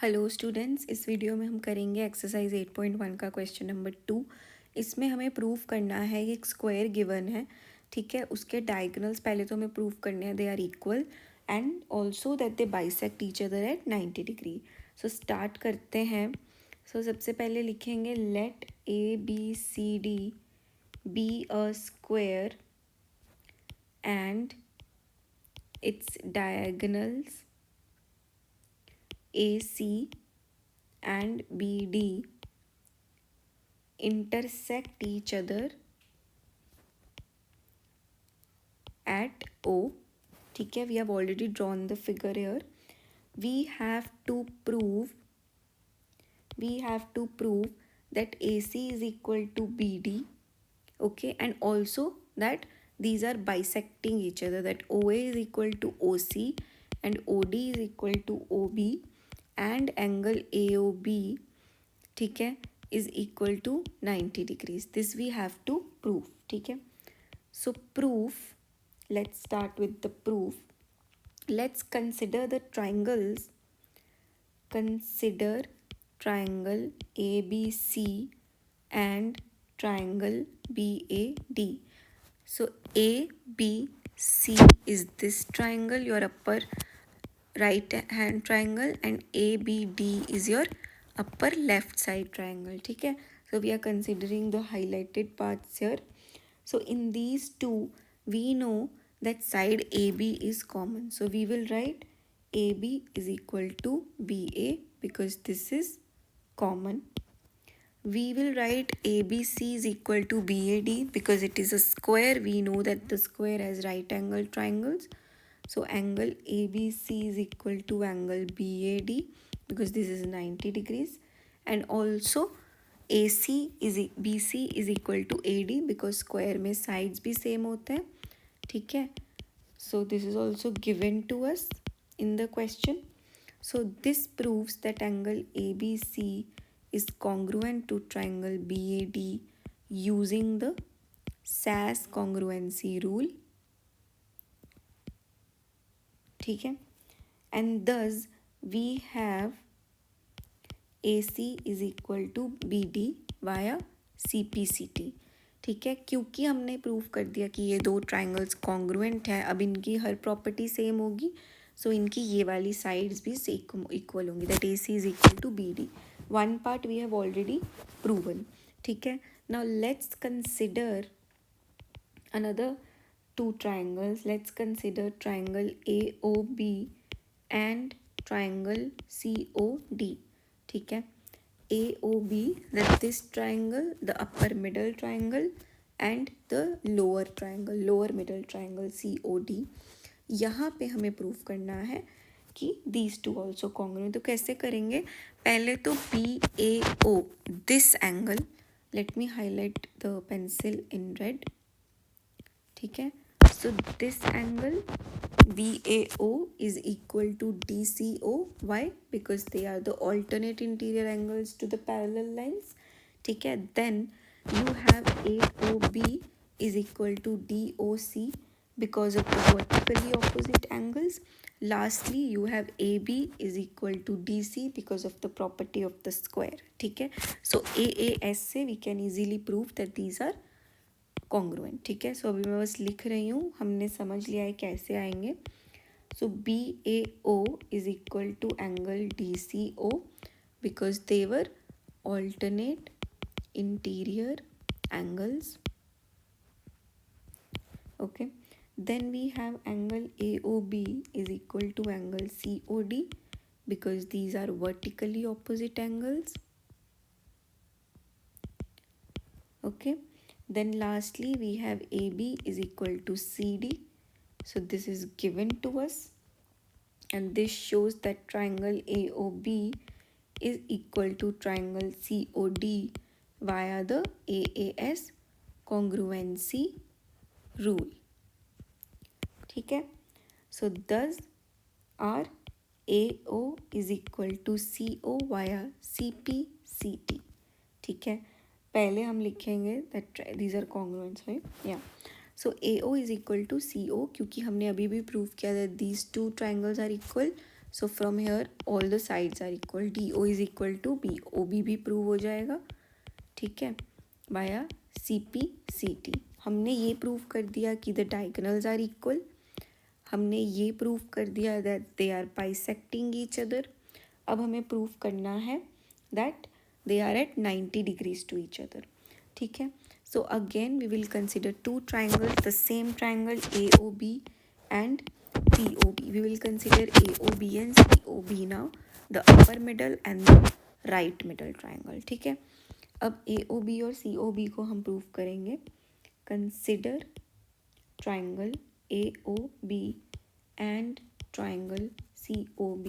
Hello students, इस video में हम करेंगे एक्सरसाइज 8.1 का क्वेश्चन नंबर 2। इसमें हमें प्रूफ करना है एक स्क्वायर गिवन है, ठीक है। उसके डायगोनल्स पहले तो हमें प्रूफ करने हैं they are equal and also that they bisect each other at 90 degree. So start करते हैं। सबसे पहले लिखेंगे let A B C D be a square and its diagonals AC and BD intersect each other at O. ठीक है, we have already drawn the figure here. We have to prove that AC is equal to BD, okay, and also that these are bisecting each other, that OA is equal to OC and OD is equal to OB and angle AOB, ठीक है, is equal to 90 degrees. This we have to prove, ठीक है. So proof, let's start with the proof. Let's consider the triangles. Consider triangle ABC and triangle BAD. So ABC is this triangle, your upper right hand triangle, and ABD is your upper left side triangle, ठीक है. So we are considering the highlighted parts here. So in these two we know that side AB is common, so we will write AB is equal to BA because this is common. We will write ABC is equal to BAD because it is a square. We know that the square has right angle triangles. So angle ABC is equal to angle BAD because this is 90 degrees. And also BC is equal to AD because square में sides भी same होते हैं, ठीक है. So this is also given to us in the question. So this proves that angle ABC is congruent to triangle BAD using the SAS congruency rule, ठीक है. And thus we have AC is equal to BD via CPCT, ठीक है. क्योंकि हमने prove कर दिया कि ये दो ट्राइंगल्स कॉन्ग्रुएंट है, अब इनकी हर प्रॉपर्टी सेम होगी, सो इनकी ये वाली साइड्स भी इक्वल होंगी, that AC is equal to BD. One part we have already proven, ठीक है. Now let's consider another two triangles. Let's consider triangle AOB and triangle COD, ठीक है. AOB, that this triangle, the upper middle triangle and the lower middle triangle COD. यहाँ पे हमें proof करना है कि these two also congruent. तो कैसे करेंगे? पहले तो BAO, this angle, let me highlight the pencil in red, ठीक है. So this angle BAO is equal to DCO. Why? Because they are the alternate interior angles to the parallel lines, ठीक है. Then you have AOB is equal to DOC because of the vertically opposite angles. Lastly you have AB is equal to DC because of the property of the square, ठीक है. So AAS से we can easily prove that these are congruent, ठीक है. सो अभी मैं बस लिख रही हूँ, हमने समझ लिया है कैसे आएंगे. So BAO is equal to angle DCO because they were alternate interior angles, okay. Then we have angle AOB is equal to angle COD because these are vertically opposite angles, okay. Then lastly we have AB is equal to CD. So this is given to us and this shows that triangle AOB is equal to triangle COD via the AAS congruency rule, ठीक है. So thus our AO is equal to CO via CPCT, ठीक है. पहले हम लिखेंगे that these are congruent, right? Yeah. So AO is equal to CO क्योंकि हमने अभी भी प्रूव किया that these two triangles are equal. So from here all the sides are equal, D O is equal to B, O B भी prove हो जाएगा, ठीक है, बाया सी पी सी टी। हमने ये प्रूव कर दिया कि द डायगोनल्स आर इक्वल, हमने ये प्रूव कर दिया that they are bisecting each other. अब हमें प्रूव करना है that they are at 90 degrees to each other, ठीक है। So again we will consider two triangles, the same triangle A O B and POB. We will consider AOB and COB now, the upper middle and the right middle triangle, ठीक है। अब AOB और COB को हम prove करेंगे। Consider triangle AOB and triangle COB.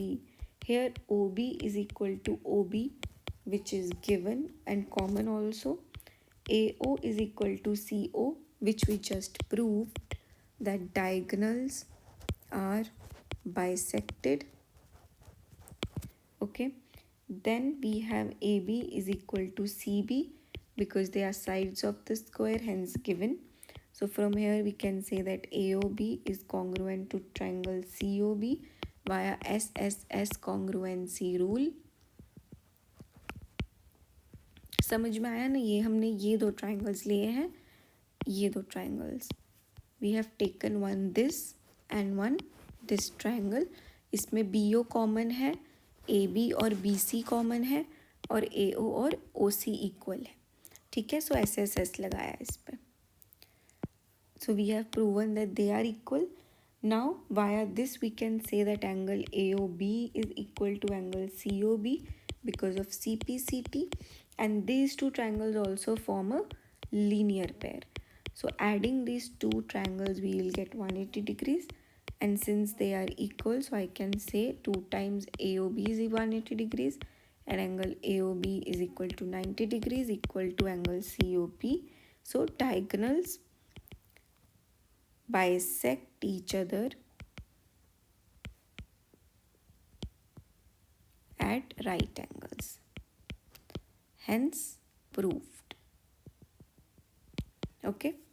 Here OB is equal to OB, which is given and common also. AO is equal to CO, which we just proved that diagonals are bisected, okay. Then we have AB is equal to CB because they are sides of the square, hence given. So from here we can say that AOB is congruent to triangle COB via SSS congruency rule. समझ में आया ना? ये हमने ये दो triangles लिए हैं, ये दो triangles, we have taken one this and one this triangle. इसमें BO कॉमन है, AB और BC कॉमन है, और AO और OC इक्वल है, ठीक है। सो SSS लगाया इस पर। So we have proven that they are equal. Now via this we can say that angle AOB is equal to angle COB because of CPCT, and these two triangles also form a linear pair. So adding these two triangles we will get 180 degrees, and since they are equal, so I can say 2 times AOB is 180 degrees and angle AOB is equal to 90 degrees equal to angle COP. So diagonals bisect each other at right angles, hence proved, okay.